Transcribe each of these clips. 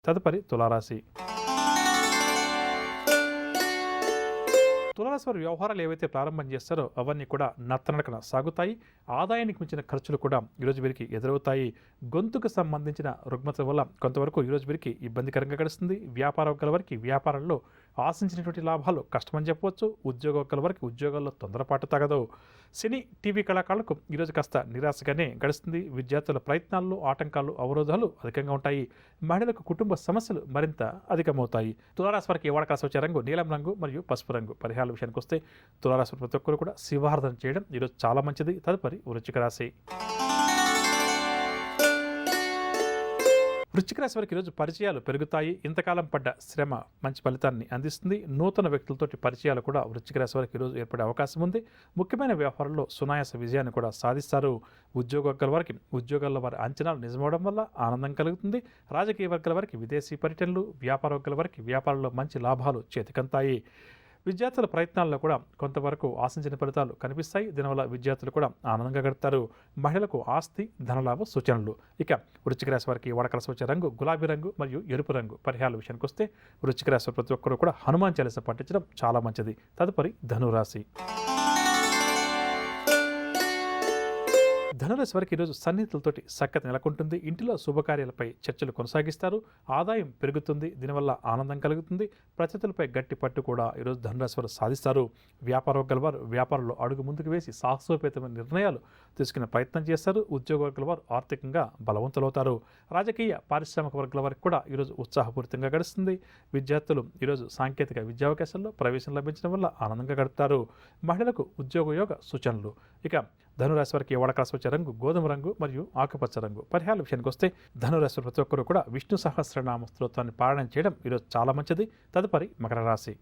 తదుపరి తులారాశి. తులారాశి వారి వ్యవహారాలు ఏవైతే ప్రారంభం చేస్తారో అవన్నీ కూడా నత్తనడకన సాగుతాయి. ఆదాయానికి మించిన ఖర్చులు కూడా ఈరోజు వీరికి ఎదురవుతాయి. గొంతుకు సంబంధించిన రుగ్మతల వల్ల కొంతవరకు ఈరోజు వీరికి ఇబ్బందికరంగా గడుస్తుంది. వ్యాపార వర్గాల వారికి వ్యాపారంలో ఆశించినటువంటి లాభాలు కష్టమని చెప్పవచ్చు. ఉద్యోగ వర్గాల వారికి ఉద్యోగాల్లో తొందరపాటు తగదు. సినీ టీవీ కళాకారులకు ఈరోజు కాస్త నిరాశగానే గడుస్తుంది. విద్యార్థుల ప్రయత్నాల్లో ఆటంకాలు అవరోధాలు అధికంగా ఉంటాయి. మహిళలకు కుటుంబ సమస్యలు మరింత అధికమవుతాయి. తులారాశి వారికి వాడకాల్సి వచ్చే రంగు నీలం రంగు మరియు పసుపు రంగు. పరిహారాల విషయానికి వస్తే తులారాశి ప్రతి ఒక్కరు కూడా శివారాధన చేయడం ఈరోజు చాలా మంచిది. తదుపరి వృశ్చిక రాశి. వృశ్చిక రాశి వారికి ఈరోజు పరిచయాలు పెరుగుతాయి. ఇంతకాలం పడ్డ శ్రమ మంచి ఫలితాన్ని అందిస్తుంది. నూతన వ్యక్తులతోటి పరిచయాలు కూడా వృశ్చిక రాశి వారికి ఈరోజు ఏర్పడే అవకాశం ఉంది. ముఖ్యమైన వ్యవహారంలో సునాయాస విజయాన్ని కూడా సాధిస్తారు. ఉద్యోగ వర్గాల వారికి ఉద్యోగాల్లో వారి అంచనాలు నిజమవడం వల్ల ఆనందం కలుగుతుంది. రాజకీయ వర్గాల వారికి విదేశీ పర్యటనలు, వ్యాపార వర్గాల వారికి వ్యాపారంలో మంచి లాభాలు చేతికంతాయి. విద్యార్థుల ప్రయత్నాల్లో కూడా కొంతవరకు ఆశించిన ఫలితాలు కనిపిస్తాయి. దీనివల్ల విద్యార్థులు కూడా ఆనందంగా గడుపుతారు. మహిళలకు ఆస్తి ధనలాభ సూచనలు. ఇక వృశ్చిక రాశి వారికి వాడకలసి వచ్చే రంగు గులాబీ రంగు మరియు ఎరుపు రంగు. పరిహారాల విషయానికి వస్తే వృశ్చిక రాశి ప్రతి ఒక్కరూ కూడా హనుమాన్ చాలీసా పఠించడం చాలా మంచిది. తదుపరి ధనురాశి. ధనురాశి వారికి ఈరోజు సన్నిహితులతోటి సఖ్యత నెలకొంటుంది. ఇంటిలో శుభకార్యాలపై చర్చలు కొనసాగిస్తారు. ఆదాయం పెరుగుతుంది. దీనివల్ల ఆనందం కలుగుతుంది. ప్రతితులపై గట్టి పట్టు కూడా ఈరోజు ధనురాశి వారు సాధిస్తారు. వ్యాపార వర్గాల వారు వ్యాపారంలో అడుగు ముందుకు వేసి సాహసోపేతమైన నిర్ణయాలు తీసుకునే ప్రయత్నం చేస్తారు. ఉద్యోగ వర్గాల వారు ఆర్థికంగా బలవంతులవుతారు. రాజకీయ పారిశ్రామిక వర్గాల వారికి కూడా ఈరోజు ఉత్సాహపూరితంగా గడుస్తుంది. విద్యార్థులు ఈరోజు సాంకేతిక విద్యావకాశాల్లో ప్రవేశం లభించడం వల్ల ఆనందంగా గడుపుతారు. మహిళలకు ఉద్యోగయోగ సూచనలు. ఇక ధనురాశి వారికి వాడకాల్సి వచ్చే రంగు గోధుమ రంగు మరియు ఆకుపచ్చ రంగు. పరిహారాల విషయానికి వస్తే ధనురాశి ప్రతి ఒక్కరూ కూడా విష్ణు సహస్రనామ స్తోత్రాన్ని పారాయణం చేయడం ఈరోజు చాలా మంచిది. తదుపరి మకర రాశి.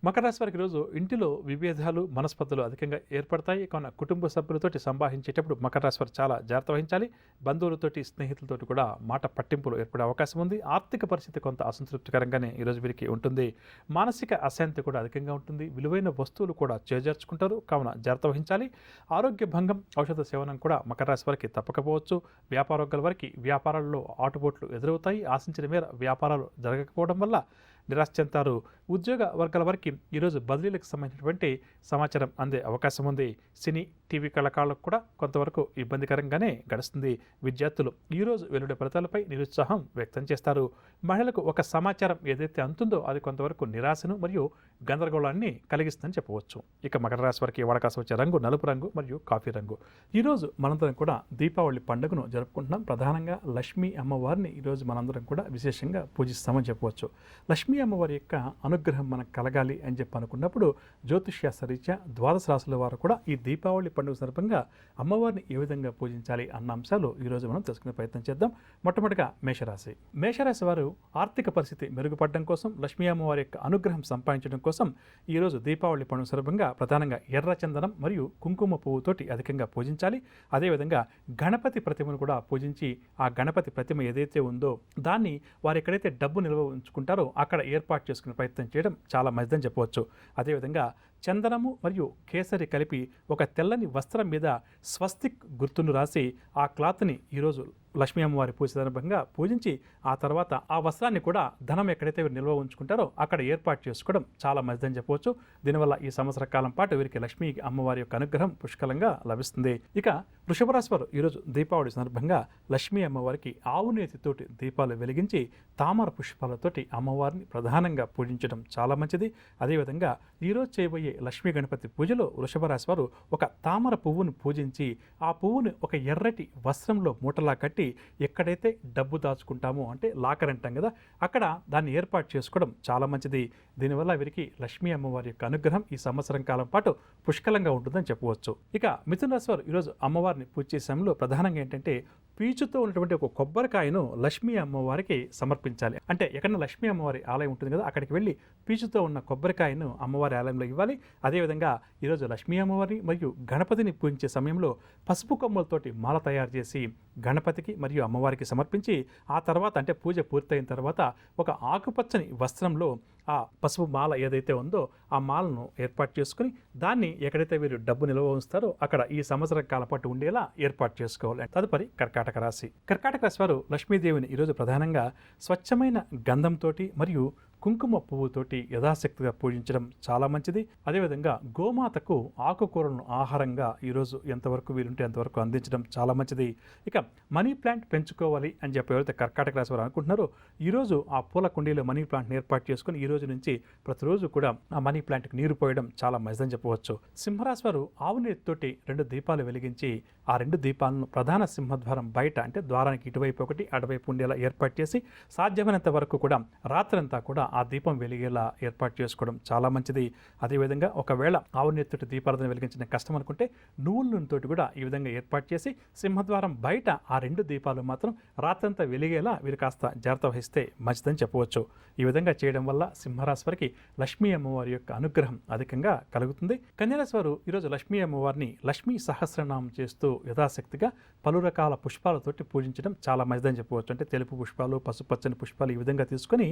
మకర రాశి వారికి ఈరోజు ఇంటిలో విభేదాలు మనస్పర్ధలు అధికంగా ఏర్పడతాయి. కావున కుటుంబ సభ్యులతోటి సంభాషించేటప్పుడు మకర రాశి వారు చాలా జాగ్రత్త వహించాలి. బంధువులతోటి స్నేహితులతోటి కూడా మాట పట్టింపులు ఏర్పడే అవకాశం ఉంది. ఆర్థిక పరిస్థితి కొంత అసంతృప్తికరంగానే ఈరోజు వీరికి ఉంటుంది. మానసిక అశాంతి కూడా అధికంగా ఉంటుంది. విలువైన వస్తువులు కూడా చేజార్చుకుంటారు. కావున జాగ్రత్త వహించాలి. ఆరోగ్య భంగం ఔషధ సేవనం కూడా మకర రాశి వారికి తప్పకపోవచ్చు. వ్యాపార వర్గాల వారికి వ్యాపారాల్లో ఆటుపోట్లు ఎదురవుతాయి. ఆశించిన మేర వ్యాపారాలు జరగకపోవడం వల్ల నిరాశ చెందుతారు. ఉద్యోగ వర్గాల వారికి ఈరోజు బదిలీలకు సంబంధించినటువంటి సమాచారం అందే అవకాశం ఉంది. సినీ టీవీ కళాకారులకు కూడా కొంతవరకు ఇబ్బందికరంగానే గడుస్తుంది. విద్యార్థులు ఈరోజు వెలువడే ఫలితాలపై నిరుత్సాహం వ్యక్తం చేస్తారు. మహిళలకు ఒక సమాచారం ఏదైతే అందుతుందో అది కొంతవరకు నిరాశను మరియు గందరగోళాన్ని కలిగిస్తుందని చెప్పవచ్చు. ఇక మకర రాశి వారికి వాడకాల్సి వచ్చే రంగు నలుపు రంగు మరియు కాఫీ రంగు. ఈరోజు మనందరం కూడా దీపావళి పండుగను జరుపుకుంటున్నాం. ప్రధానంగా లక్ష్మీ అమ్మవారిని ఈరోజు మనందరం కూడా విశేషంగా పూజిస్తామని చెప్పవచ్చు. లక్ష్మీ అమ్మవారి యొక్క అనుగ్రహం మనకు కలగాలి అని చెప్పి అనుకున్నప్పుడు జ్యోతిష్శాస్త్రరీత్యా ద్వాదశ రాశుల వారు కూడా ఈ దీపావళి పండుగ సందర్భంగా అమ్మవారిని ఏ విధంగా పూజించాలి అన్న అంశాలు ఈరోజు మనం తెలుసుకునే ప్రయత్నం చేద్దాం. మొట్టమొదటిగా మేషరాశి. మేషరాశి వారు ఆర్థిక పరిస్థితి మెరుగుపడడం కోసం లక్ష్మీ అమ్మవారి యొక్క అనుగ్రహం సంపాదించడం కోసం ఈరోజు దీపావళి పండుగ సందర్భంగా ప్రధానంగా ఎర్ర చందనం మరియు కుంకుమ పువ్వుతోటి అధికంగా పూజించాలి. అదేవిధంగా గణపతి ప్రతిమను కూడా పూజించి ఆ గణపతి ప్రతిమ ఏదైతే ఉందో దాన్ని వారు ఎక్కడైతే డబ్బు నిల్వ ఉంచుకుంటారో అక్కడ ఏర్పాటు చేసుకునే ప్రయత్నం చేయడం చాలా మంచిదని చెప్పవచ్చు. అదేవిధంగా చందనము మరియు కేసరి కలిపి ఒక తెల్లని వస్త్రం మీద స్వస్తిక్ గుర్తును రాసి ఆ క్లాత్ని ఈరోజు లక్ష్మీ అమ్మవారి పూజ సందర్భంగా పూజించి ఆ తర్వాత ఆ వస్త్రాన్ని కూడా ధనం ఎక్కడైతే నిల్వ ఉంచుకుంటారో అక్కడ ఏర్పాటు చేసుకోవడం చాలా మంచిదని చెప్పవచ్చు. దీనివల్ల ఈ సంవత్సర కాలం పాటు వీరికి లక్ష్మీ అమ్మవారి యొక్క అనుగ్రహం పుష్కలంగా లభిస్తుంది. ఇక వృషభ రాశి వారు ఈరోజు దీపావళి సందర్భంగా లక్ష్మీ అమ్మవారికి ఆవు నేతితోటి దీపాలు వెలిగించి తామర పుష్పాలతోటి అమ్మవారిని ప్రధానంగా పూజించడం చాలా మంచిది. అదేవిధంగా ఈరోజు చేయబోయే లక్ష్మీ గణపతి పూజలో వృషభ రాశి వారు ఒక తామర పువ్వును పూజించి ఆ పువ్వును ఒక ఎర్రటి వస్త్రంలో మూటలా కట్టి ఎక్కడైతే డబ్బు దాచుకుంటామో అంటే లాకర్ అంటాం కదా అక్కడ దాన్ని ఏర్పాటు చేసుకోవడం చాలా మంచిది. దీనివల్ల వీరికి లక్ష్మీ అమ్మవారి యొక్క అనుగ్రహం ఈ సంవత్సరం కాలం పాటు పుష్కలంగా ఉంటుందని చెప్పవచ్చు. ఇక మిథున రాశి వారు ఈరోజు అమ్మవారిని పూజ చేసే సమయంలో ప్రధానంగా ఏంటంటే పీచుతో ఉన్నటువంటి ఒక కొబ్బరికాయను లక్ష్మీ అమ్మవారికి సమర్పించాలి. అంటే ఎక్కడైనా లక్ష్మీ అమ్మవారి ఆలయం ఉంటుంది కదా అక్కడికి వెళ్ళి పీచుతో ఉన్న కొబ్బరికాయను అమ్మవారి ఆలయంలో ఇవ్వాలి. అదేవిధంగా ఈరోజు లక్ష్మీ అమ్మవారిని మరియు గణపతిని పూజించే సమయంలో పసుపు కొమ్మలతోటి మాల తయారు చేసి గణపతికి మరియు అమ్మవారికి సమర్పించి ఆ తర్వాత అంటే పూజ పూర్తయిన తర్వాత ఒక ఆకుపచ్చని వస్త్రంలో ఆ పసుపు మాల ఏదైతే ఉందో ఆ మాలను ఏర్పాటు చేసుకుని దాన్ని ఎక్కడైతే వీరు డబ్బు నిల్వ ఉంచుతారో అక్కడ ఈ సంవత్సరం కాలం పాటు ఉండేలా ఏర్పాటు చేసుకోవాలి. తదుపరి కర్కాటక రాశి. కర్కాటక రాశి వారు లక్ష్మీదేవిని ఈరోజు ప్రధానంగా స్వచ్ఛమైన గంధంతో మరియు కుంకుమ పువ్వుతోటి యథాశక్తిగా పూజించడం చాలా మంచిది. అదేవిధంగా గోమాతకు ఆకుకూరలను ఆహారంగా ఈరోజు ఎంతవరకు వీలుంటే అంతవరకు అందించడం చాలా మంచిది. ఇక మనీ ప్లాంట్ పెంచుకోవాలి అని చెప్పి ఎవరైతే కర్కాటక రాశి వారు అనుకుంటున్నారో ఈరోజు ఆ పూల కుండీలో మనీ ప్లాంట్ని ఏర్పాటు చేసుకుని ఈ రోజు నుంచి ప్రతిరోజు కూడా ఆ మనీ ప్లాంట్కి నీరు పోయడం చాలా మంచిదని చెప్పవచ్చు. సింహరాశి వారు ఆవు నీటితోటి 2 దీపాలు వెలిగించి ఆ 2 దీపాలను ప్రధాన సింహద్వారం బయట అంటే ద్వారానికి ఇటువైపు ఒకటి అటువైపు ఉండేలా ఏర్పాటు చేసి సాధ్యమైనంత వరకు కూడా రాత్రంతా కూడా ఆ దీపం వెలిగేలా ఏర్పాటు చేసుకోవడం చాలా మంచిది. అదేవిధంగా ఒకవేళ ఆవు నెత్తుటి దీపాలను వెలిగించిన కష్టం అనుకుంటే నువ్వుల నూనెతోటి కూడా ఈ విధంగా ఏర్పాటు చేసి సింహద్వారం బయట ఆ 2 దీపాలు మాత్రం రాత్రంతా వెలిగేలా వీరు కాస్త జాగ్రత్త వహిస్తే మంచిదని చెప్పవచ్చు. ఈ విధంగా చేయడం వల్ల సింహరాశి వారికి లక్ష్మీ అమ్మవారి యొక్క అనుగ్రహం అధికంగా కలుగుతుంది. కన్యరాశి వారు ఈరోజు లక్ష్మీ అమ్మవారిని లక్ష్మీ సహస్రనామం చేస్తూ యథాశక్తిగా పలు రకాల పుష్పాలతోటి పూజించడం చాలా మంచిదని చెప్పవచ్చు. అంటే తెలుపు పుష్పాలు, పసుపచ్చని పుష్పాలు ఈ విధంగా తీసుకొని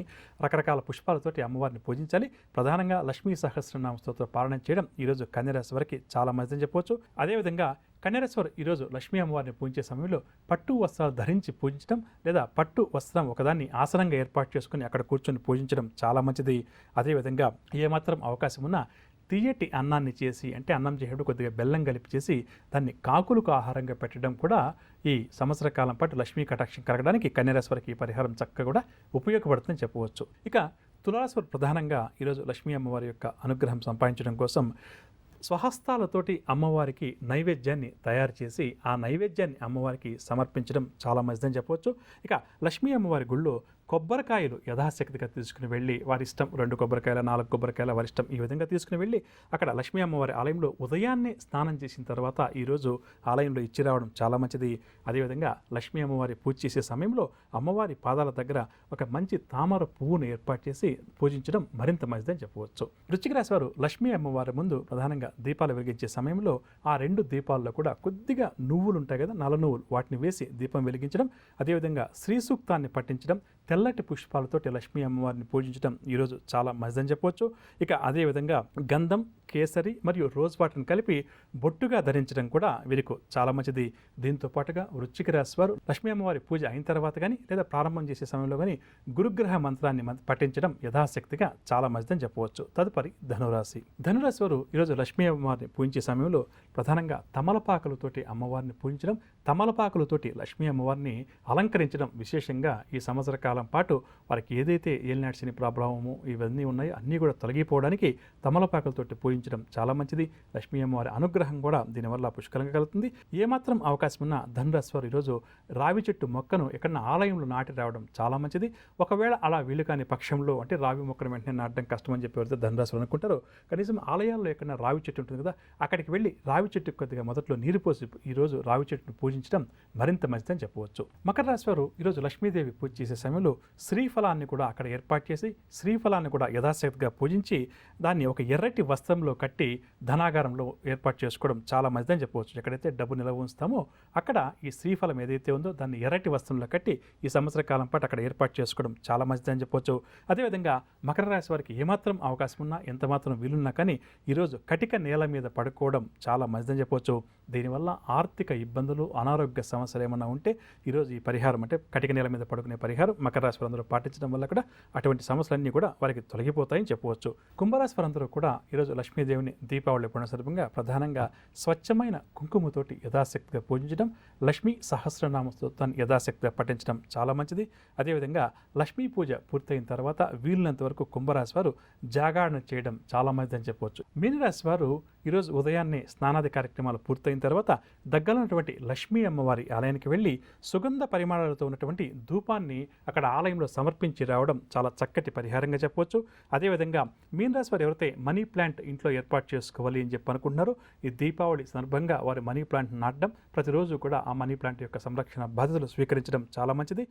రకరకాల పుష్పాలతోటి అమ్మవారిని పూజించాలి. ప్రధానంగా లక్ష్మీ సహస్రనామ స్తోత్ర పారాయణం చేయడం ఈరోజు కన్యరాశి వారికి చాలా మంచిదని చెప్పవచ్చు. అదేవిధంగా కన్యరాశి వారు ఈరోజు లక్ష్మీ అమ్మవారిని పూజించే సమయంలో పట్టు వస్త్రాలు ధరించి పూజించడం లేదా పట్టు వస్త్రం ఒకదాన్ని ఆసనంగా ఏర్పాటు చేసుకుని అక్కడ కూర్చొని పూజించడం చాలా మంచిది. అదేవిధంగా ఏమాత్రం అవకాశం ఉన్నా తీయటి అన్నాన్ని చేసి అంటే అన్నం చేసేటప్పుడు కొద్దిగా బెల్లం కలిపి చేసి దాన్ని కాకులకు ఆహారంగా పెట్టడం కూడా ఈ సంవత్సర కాలం పాటు లక్ష్మీ కటాక్షం కలగడానికి కన్యరాశి వారికి ఈ పరిహారం చక్కగా కూడా ఉపయోగపడుతుందని చెప్పవచ్చు. ఇక తులారాశి వారు ప్రధానంగా ఈరోజు లక్ష్మీ అమ్మవారి యొక్క అనుగ్రహం సంపాదించడం కోసం స్వహస్తాలతోటి అమ్మవారికి నైవేద్యాన్ని తయారు చేసి ఆ నైవేద్యాన్ని అమ్మవారికి సమర్పించడం చాలా మంచిదని చెప్పవచ్చు. ఇక లక్ష్మీ అమ్మవారి గుళ్ళో కొబ్బరికాయలు యథాశక్తిగా తీసుకుని వెళ్ళి వారి ఇష్టం 2 కొబ్బరికాయలు 4 కొబ్బరికాయలు వారి ఇష్టం ఈ విధంగా తీసుకుని వెళ్ళి అక్కడ లక్ష్మీ అమ్మవారి ఆలయంలో ఉదయాన్నే స్నానం చేసిన తర్వాత ఈరోజు ఆలయంలో ఇచ్చి రావడం చాలా మంచిది. అదేవిధంగా లక్ష్మీ అమ్మవారి పూజ చేసే సమయంలో అమ్మవారి పాదాల దగ్గర ఒక మంచి తామర పువ్వును ఏర్పాటు చేసి పూజించడం మరింత మంచిదని చెప్పవచ్చు. వృశ్చిక రాశి వారు లక్ష్మీ అమ్మవారి ముందు ప్రధానంగా దీపాలు వెలిగించే సమయంలో ఆ 2 దీపాల్లో కూడా కొద్దిగా నువ్వులు ఉంటాయి కదా, నల్ల నువ్వులు, వాటిని వేసి దీపం వెలిగించడం, అదేవిధంగా శ్రీ సూక్తాన్ని పఠించడం, తెల్లటి పుష్పాలతోటి లక్ష్మీ అమ్మవారిని పూజించడం ఈరోజు చాలా మంచిదని చెప్పవచ్చు. ఇక అదేవిధంగా గంధం, కేసరి మరియు రోజ్ వాటర్ని కలిపి బొట్టుగా ధరించడం కూడా వీరికి చాలా మంచిది. దీంతో పాటుగా వృశ్చిక రాశి వారు లక్ష్మీ అమ్మవారి పూజ అయిన తర్వాత కానీ లేదా ప్రారంభం చేసే సమయంలో కానీ గురుగ్రహ మంత్రాన్ని పఠించడం యథాశక్తిగా చాలా మంచిదని చెప్పవచ్చు. తదుపరి ధనురాశి. ధనురాశి వారు ఈరోజు లక్ష్మీ అమ్మవారిని పూజించే సమయంలో ప్రధానంగా తమలపాకులతోటి అమ్మవారిని పూజించడం, తమలపాకులతోటి లక్ష్మీ అమ్మవారిని అలంకరించడం విశేషంగా ఈ సంవత్సర కాలం పాటు వారికి ఏదైతే ఏలినాటి శని ప్రభావము ఇవన్నీ ఉన్నాయో అన్నీ కూడా తొలగిపోవడానికి తమలపాకులతోటి పూజించడం చాలా మంచిది. లక్ష్మీ అమ్మవారి అనుగ్రహం కూడా దీనివల్ల పుష్కలంగా కలుగుతుంది. ఏమాత్రం అవకాశం ఉన్న ధనురాశి వారు ఈరోజు రావి చెట్టు మొక్కను ఎక్కడన్నా ఆలయంలో నాటి రావడం చాలా మంచిది. ఒకవేళ అలా వీలు కాని పక్షంలో అంటే రావి మొక్కను వెంటనే నాటడం కష్టమని చెప్పి ఎవరైతే ధనురాశి వారు అనుకుంటారో కనీసం ఆలయాల్లో ఎక్కడన్నా రావి చెట్టు ఉంటుంది కదా, అక్కడికి వెళ్ళి రావి చెట్టు కొద్దిగా మొదట్లో నీరు పోసి ఈరోజు రావి చెట్టును పూజించడం మరింత మంచిదని చెప్పవచ్చు. మకర రాశి వారు ఈరోజు లక్ష్మీదేవి పూజ చేసే సమయంలో శ్రీఫలాన్ని కూడా అక్కడ ఏర్పాటు చేసి శ్రీఫలాన్ని కూడా యథాశక్తిగా పూజించి దాన్ని ఒక ఎర్రటి వస్త్రంలో కట్టి ధనాగారంలో ఏర్పాటు చేసుకోవడం చాలా మంచిదని చెప్పవచ్చు. ఎక్కడైతే డబ్బు నిల్వ ఉంచుతామో అక్కడ ఈ శ్రీఫలం ఏదైతే ఉందో దాన్ని ఎర్రటి వస్త్రంలో కట్టి ఈ సంవత్సర కాలం పాటు అక్కడ ఏర్పాటు చేసుకోవడం చాలా మంచిదని చెప్పవచ్చు. అదేవిధంగా మకర రాశి వారికి ఏమాత్రం అవకాశం ఉన్నా ఎంత మాత్రం వీలున్నా కానీ ఈరోజు కటిక నేల మీద పడుకోవడం చాలా మంచిదని చెప్పవచ్చు. దీనివల్ల ఆర్థిక ఇబ్బందులు, అనారోగ్య సమస్యలు ఏమన్నా ఉంటే ఈరోజు ఈ పరిహారం అంటే కటిక నేల మీద పడుకునే పరిహారం మకర రాశి వారందరూ పాటించడం వల్ల కూడా అటువంటి సమస్యలన్నీ కూడా వారికి తొలగిపోతాయని చెప్పవచ్చు. కుంభరాశి వారందరూ కూడా ఈరోజు లక్ష్మీదేవిని దీపావళి పండుగ సందర్భంగా ప్రధానంగా స్వచ్ఛమైన కుంకుమతోటి యథాశక్తిగా పూజించడం, లక్ష్మీ సహస్రనామ స్తోత్రాన్ని యథాశక్తిగా పఠించడం చాలా మంచిది. అదేవిధంగా లక్ష్మీ పూజ పూర్తయిన తర్వాత వీలున్నంత వరకు కుంభరాశి వారు జాగరణ చేయడం చాలా మంచిదని చెప్పవచ్చు. మీనరాశి వారు ఈరోజు ఉదయాన్నే స్నానాది కార్యక్రమాలు పూర్తయిన తర్వాత దగ్గరలో ఉన్నటువంటి లక్ష్మీ అమ్మవారి ఆలయానికి వెళ్ళి సుగంధ పరిమాణాలతో ఉన్నటువంటి ధూపాన్ని అక్కడ ఆలయంలో సమర్పించి రావడం చాలా చక్కటి పరిహారంగా చెప్పవచ్చు. అదేవిధంగా మీనరాశి వారు ఎవరైతే మనీ ప్లాంట్ ఇంట్లో ఏర్పాటు చేసుకోవాలి అని చెప్పి అనుకుంటున్నారో ఈ దీపావళి సందర్భంగా వారి మనీ ప్లాంట్ నాటడం, ప్రతిరోజు కూడా ఆ మనీ ప్లాంట్ యొక్క సంరక్షణ బాధ్యతలు స్వీకరించడం చాలా మంచిది.